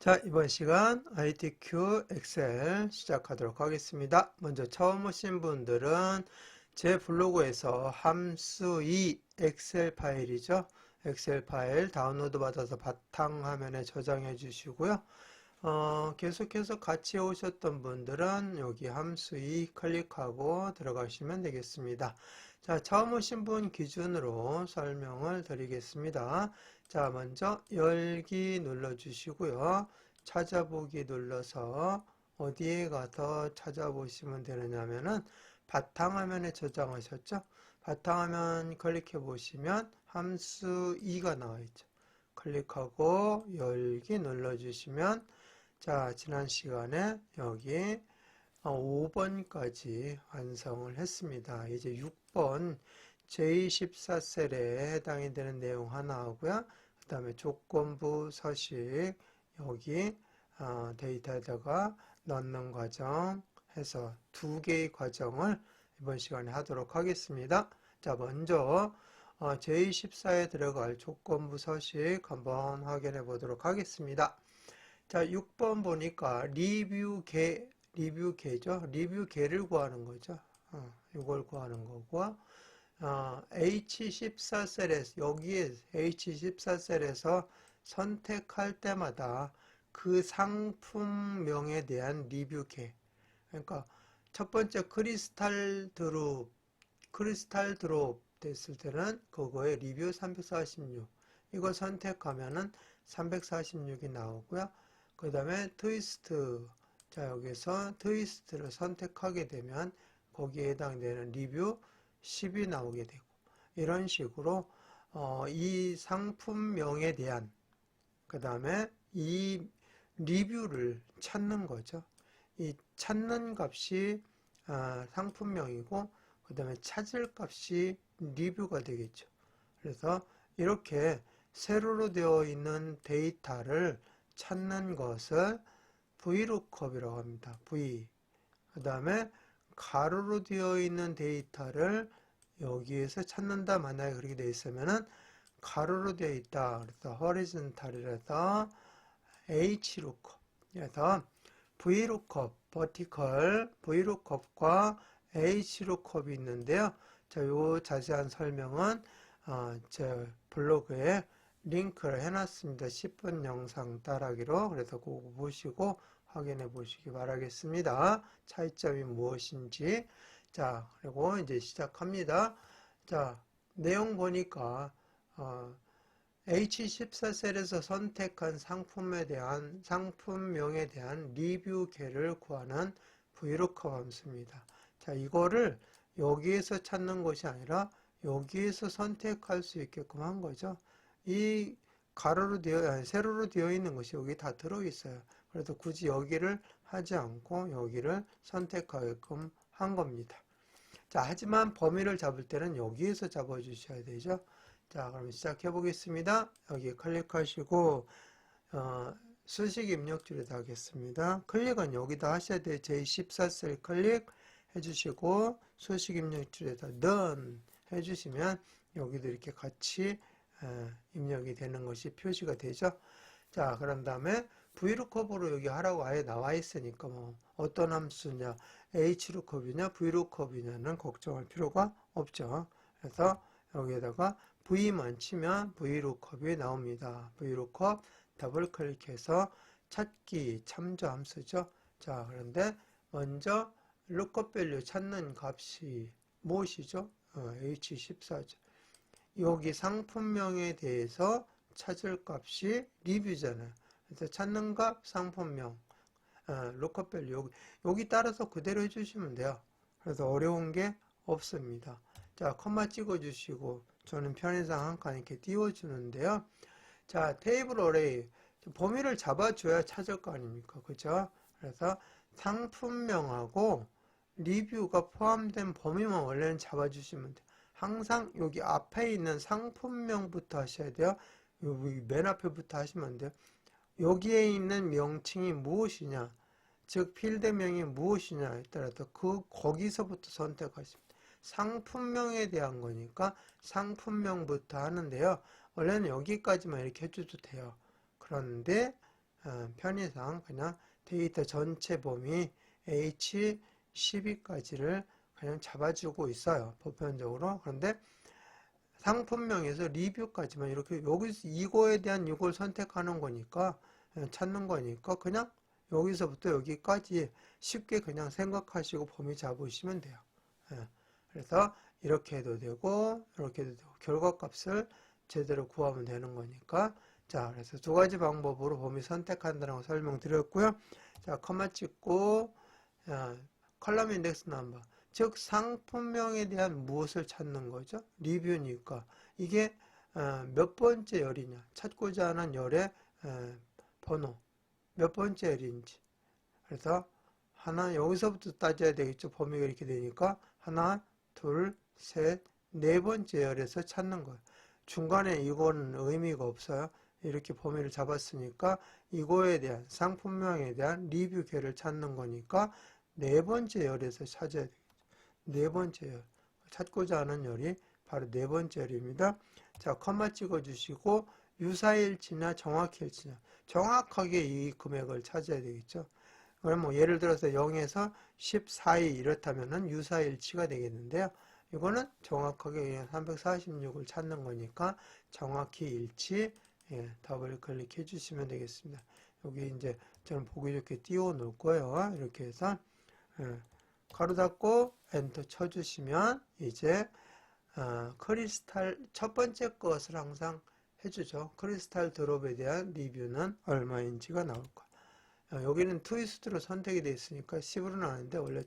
자, 이번 시간 ITQ 엑셀 시작하도록 하겠습니다. 먼저 처음 오신 분들은 제 블로그에서 함수 2 엑셀 파일이죠. 엑셀 파일 다운로드 받아서 바탕화면에 저장해 주시고요. 계속해서 같이 오셨던 분들은 여기 함수 2 클릭하고 들어가시면 되겠습니다. 자, 처음 오신 분 기준으로 설명을 드리겠습니다. 자, 먼저 열기 눌러 주시고요. 찾아보기 눌러서 어디에 가서 찾아보시면 되느냐면은 바탕화면에 저장하셨죠? 바탕화면 클릭해 보시면 함수 2가 나와 있죠. 클릭하고 열기 눌러 주시면 자, 지난 시간에 여기 5번까지 완성을 했습니다. 이제 6번 제14셀에 해당이 되는 내용 하나 하고요. 그 다음에 조건부 서식 여기 데이터에다가 넣는 과정 해서 두 개의 과정을 이번 시간에 하도록 하겠습니다. 자, 먼저 제14에 들어갈 조건부 서식 한번 확인해 보도록 하겠습니다. 자, 6번 보니까 리뷰계죠. 리뷰계를 구하는 거죠. 이걸 구하는 거고, H14셀에서, 여기에 H14셀에서 선택할 때마다 그 상품명에 대한 리뷰계. 그러니까 첫 번째 크리스탈 드롭 됐을 때는 그거에 리뷰 346. 이거 선택하면은 346이 나오고요. 그 다음에 트위스트, 자, 여기서 트위스트를 선택하게 되면 거기에 해당되는 리뷰 10이 나오게 되고, 이런 식으로 이 상품명에 대한, 그 다음에 이 리뷰를 찾는 거죠. 이 찾는 값이 상품명이고, 그 다음에 찾을 값이 리뷰가 되겠죠. 그래서 이렇게 세로로 되어 있는 데이터를 찾는 것을 VLOOKUP이라고 합니다. V. 그 다음에 가로로 되어 있는 데이터를 여기에서 찾는다. 만약에 그렇게 되어 있으면은 가로로 되어 있다. 그래서 horizontal이라서 HLOOKUP. 그래서 VLOOKUP, vertical, VLOOKUP과 HLOOKUP이 있는데요. 자, 요 자세한 설명은 제 블로그에 링크를 해놨습니다. 10분 영상 따라하기로. 그래서 그거 보시고 확인해 보시기 바라겠습니다. 차이점이 무엇인지. 자, 그리고 이제 시작합니다. 자, 내용 보니까 H14셀에서 선택한 상품명에 대한 리뷰계를 구하는 VLOOKUP 함수입니다. 자, 이거를 여기에서 찾는 것이 아니라 여기에서 선택할 수 있게끔 한 거죠. 이 세로로 되어 있는 것이 여기 다 들어있어요. 그래서 굳이 여기를 하지 않고 여기를 선택하게끔 한 겁니다. 자, 하지만 범위를 잡을 때는 여기에서 잡아 주셔야 되죠. 자, 그럼 시작해 보겠습니다. 여기 클릭하시고 수식 입력줄에다 하겠습니다. 클릭은 여기다 하셔야 돼요. 제14셀 클릭 해주시고 수식 입력줄에다 Done 해주시면 여기도 이렇게 같이 입력이 되는 것이 표시가 되죠. 자, 그런 다음에 VLOOKUP으로 여기 하라고 아예 나와 있으니까 뭐 어떤 함수냐, HLOOKUP이냐, VLOOKUP이냐는 걱정할 필요가 없죠. 그래서 여기에다가 V만 치면 VLOOKUP이 나옵니다. VLOOKUP 더블 클릭해서 찾기 참조 함수죠. 자, 그런데 먼저 lookup value 찾는 값이 무엇이죠? H14죠. 여기 상품명에 대해서 찾을 값이 리뷰잖아요. 그래서 찾는 값, 상품명, lookup value 여기 따라서 그대로 해주시면 돼요. 그래서 어려운 게 없습니다. 자, 컴마 찍어주시고 저는 편의상 한 칸 이렇게 띄워주는데요. 자, 테이블 어레이 범위를 잡아줘야 찾을 거 아닙니까? 그죠? 그래서 상품명하고 리뷰가 포함된 범위만 원래는 잡아주시면 돼요. 항상 여기 앞에 있는 상품명부터 하셔야 돼요. 여기 맨 앞에부터 하시면 안 돼요. 여기에 있는 명칭이 무엇이냐, 즉 필드명이 무엇이냐에 따라서 거기서부터 선택하십니다. 상품명에 대한 거니까 상품명부터 하는데요. 원래는 여기까지만 이렇게 해줘도 돼요. 그런데 편의상 그냥 데이터 전체 범위 H12까지를 그냥 잡아주고 있어요. 보편적으로. 그런데 상품명에서 리뷰까지만 이렇게 여기서 이거에 대한 이걸 선택하는 거니까 찾는 거니까 그냥 여기서부터 여기까지 쉽게 그냥 생각하시고 범위 잡으시면 돼요. 그래서 이렇게 해도 되고 이렇게 해도 되고 결과값을 제대로 구하면 되는 거니까 자 그래서 두 가지 방법으로 범위 선택한다고 설명드렸고요. 자 커마 찍고 컬럼 인덱스 넘버 즉 상품명에 대한 무엇을 찾는 거죠? 리뷰니까 이게 몇 번째 열이냐 찾고자 하는 열의 번호 몇 번째 열인지 그래서 하나 여기서부터 따져야 되겠죠. 범위가 이렇게 되니까 하나 둘 셋 네 번째 열에서 찾는 거예요. 중간에 이거는 의미가 없어요. 이렇게 범위를 잡았으니까 이거에 대한 상품명에 대한 리뷰 개를 찾는 거니까 네 번째 열에서 찾아야 되겠죠. 네 번째 열 찾고자 하는 열이 바로 네 번째 열입니다. 자 컴마 찍어 주시고 유사일치나 정확일치냐 정확하게 이 금액을 찾아야 되겠죠. 그럼 뭐 예를 들어서 0에서 10 사이 이렇다면은 유사일치가 되겠는데요. 이거는 정확하게 346을 찾는 거니까 정확히 일치 더블 클릭해 주시면 되겠습니다. 여기 이제 저는 보기 좋게 띄워 놓을 거예요. 이렇게 해서 가로 닫고 엔터 쳐주시면 이제 크리스탈 첫 번째 것을 항상 해주죠. 크리스탈 드롭에 대한 리뷰는 얼마인지가 나올 거예요. 여기는 트위스트로 선택이 되어 있으니까 10으로 나왔는데 원래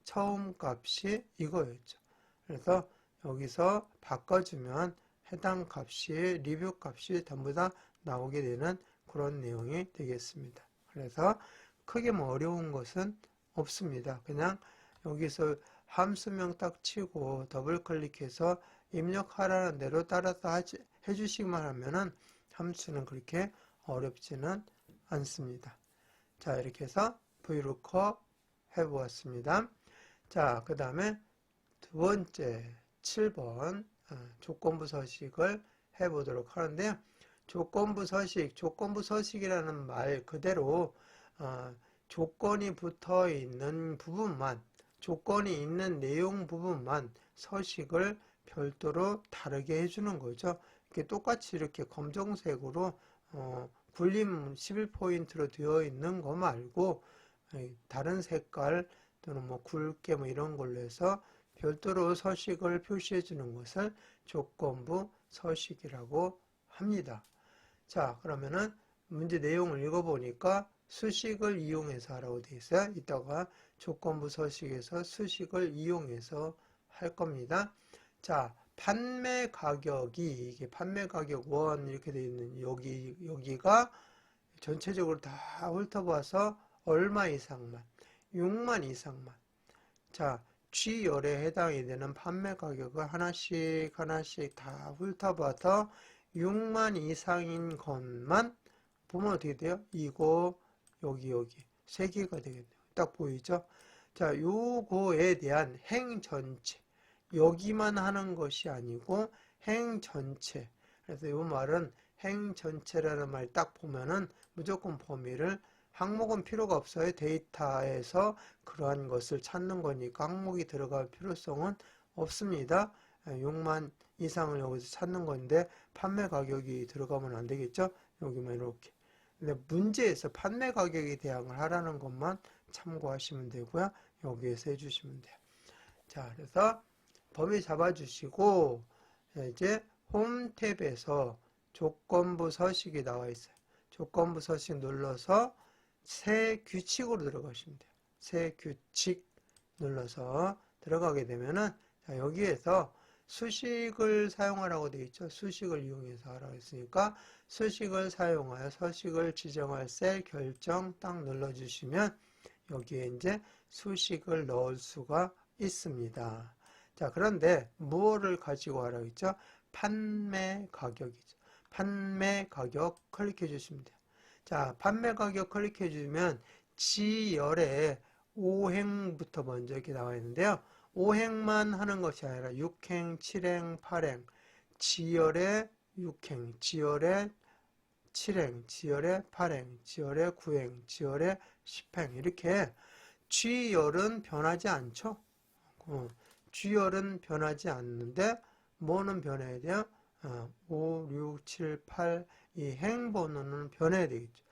처음 값이 이거였죠. 그래서 여기서 바꿔주면 해당 값이 리뷰 값이 전부 다 나오게 되는 그런 내용이 되겠습니다. 그래서 크게 뭐 어려운 것은 없습니다. 그냥 여기서 함수명 딱 치고 더블 클릭해서 입력하라는 대로 따라서 해주시기만 하면은 함수는 그렇게 어렵지는 않습니다. 자 이렇게 해서 VLOOKUP 해보았습니다. 자 그 다음에 두 번째 7번 조건부 서식을 해보도록 하는데요. 조건부 서식이라는 말 그대로 조건이 붙어 있는 부분만 조건이 있는 내용 부분만 서식을 별도로 다르게 해주는 거죠. 이렇게 똑같이 이렇게 검정색으로 굴림 11포인트로 되어 있는 거 말고 다른 색깔 또는 뭐 굵게 뭐 이런 걸로 해서 별도로 서식을 표시해 주는 것을 조건부 서식이라고 합니다. 자 그러면은 문제 내용을 읽어보니까 수식을 이용해서 하라고 되어 있어요. 이따가 조건부 서식에서 수식을 이용해서 할 겁니다. 자 판매 가격이 이게 판매 가격 1 이렇게 되어 있는 여기가 전체적으로 다 훑어봐서 얼마 이상만 6만 이상만 자 G열에 해당이 되는 판매 가격을 하나씩 다 훑어봐서 6만 이상인 것만 보면 어떻게 돼요? 이거 여기 세 개가 되겠네요. 딱 보이죠? 자 요거에 대한 행 전체 여기만 하는 것이 아니고 행 전체 그래서 이 말은 행 전체라는 말 딱 보면은 무조건 범위를 항목은 필요가 없어요. 데이터에서 그러한 것을 찾는 거니까 항목이 들어갈 필요성은 없습니다. 6만 이상을 여기서 찾는 건데 판매 가격이 들어가면 안 되겠죠? 여기만 이렇게. 근데 문제에서 판매 가격에 대항을 하라는 것만 참고하시면 되고요. 여기에서 해주시면 돼요. 자, 그래서 범위 잡아주시고 이제 홈 탭에서 조건부 서식이 나와 있어요. 조건부 서식 눌러서 새 규칙으로 들어가시면 돼요. 새 규칙 눌러서 들어가게 되면은 자, 여기에서 수식을 사용하라고 되어 있죠. 수식을 이용해서 하라고 했으니까 수식을 사용하여 서식을 지정할 셀 결정 딱 눌러주시면 여기에 이제 수식을 넣을 수가 있습니다. 자, 그런데 무엇을 가지고 하라고 했죠? 판매 가격이죠. 판매 가격 클릭해 주시면 돼요. 자, 판매 가격 클릭해 주면 지열에 5행부터 먼저 이렇게 나와 있는데요. 5행만 하는 것이 아니라 6행, 7행, 8행, 지열에 6행, 지열에 7행, 지열의 8행, 지열의 9행, 지열의 10행 이렇게 G열은 변하지 않죠. G열은 변하지 않는데 뭐는 변해야 돼요? 5, 6, 7, 8 이 행번호는 변해야 되겠죠.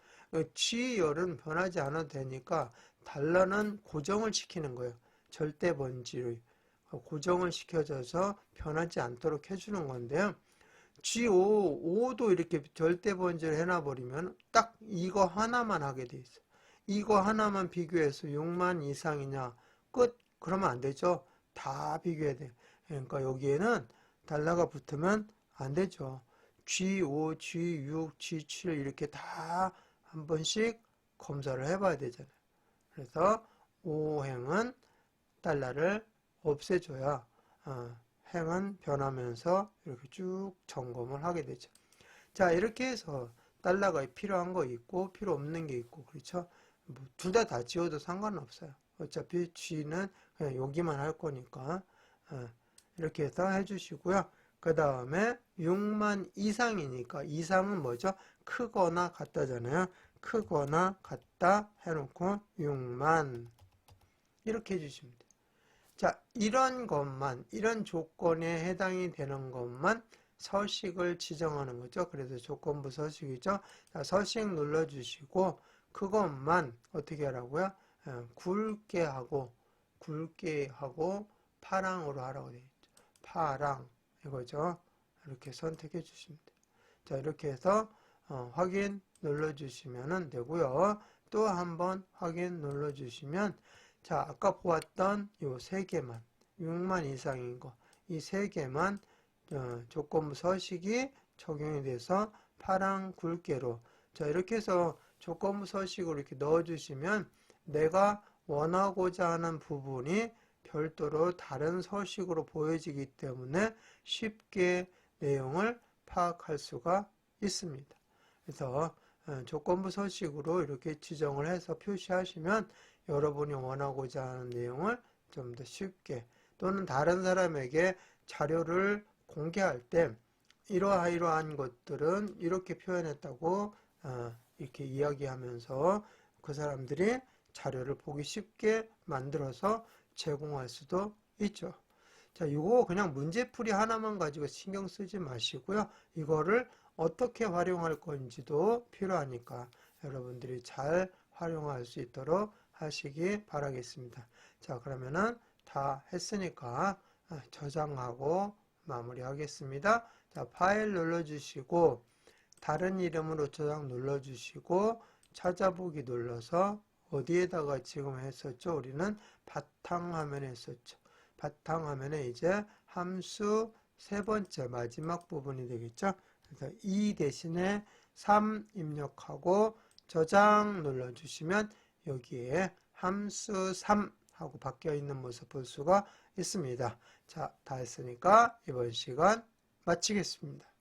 G열은 변하지 않아도 되니까 달러는 고정을 시키는 거예요. 절대 번지를 고정을 시켜줘서 변하지 않도록 해주는 건데요. G5, 5도 이렇게 절대 번지를 해놔버리면 딱 이거 하나만 하게 돼 있어. 이거 하나만 비교해서 6만 이상이냐 끝? 그러면 안 되죠. 다 비교해야 돼. 그러니까 여기에는 달러가 붙으면 안 되죠. G5, G6, G7 이렇게 다 한 번씩 검사를 해봐야 되잖아요. 그래서 5행은 달러를 없애줘야 행은 변하면서 이렇게 쭉 점검을 하게 되죠. 자, 이렇게 해서 달러가 필요한 거 있고 필요 없는 게 있고 그렇죠. 뭐 둘 다 지워도 상관없어요. 어차피 G는 그냥 여기만 할 거니까 이렇게 해서 해주시고요. 그 다음에 6만 이상이니까 이상은 뭐죠? 크거나 같다잖아요. 크거나 같다 해놓고 6만 이렇게 해주시면 돼요. 자, 이런 것만, 이런 조건에 해당이 되는 것만 서식을 지정하는 거죠. 그래서 조건부 서식이죠. 자, 서식 눌러주시고 그것만 어떻게 하라고요? 굵게 하고 파랑으로 하라고 되어 있죠. 파랑 이거죠. 이렇게 선택해 주시면 돼요. 자, 이렇게 해서 확인 눌러주시면 되고요. 또 한번 확인 눌러주시면 자, 아까 보았던 요 세 개만 6만 이상인 거 이 세 개만 조건부 서식이 적용이 돼서 파랑 굵게로 자, 이렇게 해서 조건부 서식으로 이렇게 넣어주시면 내가 원하고자 하는 부분이 별도로 다른 서식으로 보여지기 때문에 쉽게 내용을 파악할 수가 있습니다. 그래서 조건부 서식으로 이렇게 지정을 해서 표시하시면 여러분이 원하고자 하는 내용을 좀 더 쉽게 또는 다른 사람에게 자료를 공개할 때 이러한 것들은 이렇게 표현했다고 이렇게 이야기하면서 그 사람들이 자료를 보기 쉽게 만들어서 제공할 수도 있죠. 자, 이거 그냥 문제풀이 하나만 가지고 신경 쓰지 마시고요. 이거를 어떻게 활용할 건지도 필요하니까 여러분들이 잘 활용할 수 있도록 하시기 바라겠습니다. 자, 그러면은 다 했으니까 저장하고 마무리하겠습니다. 자, 파일 눌러주시고 다른 이름으로 저장 눌러주시고 찾아보기 눌러서 어디에다가 지금 했었죠? 우리는 바탕화면에 했었죠. 바탕화면에 이제 함수 세 번째 마지막 부분이 되겠죠. 그래서 2 대신에 3 입력하고 저장 눌러주시면 여기에 함수 3 하고 바뀌어 있는 모습 볼 수가 있습니다. 자, 다 했으니까 이번 시간 마치겠습니다.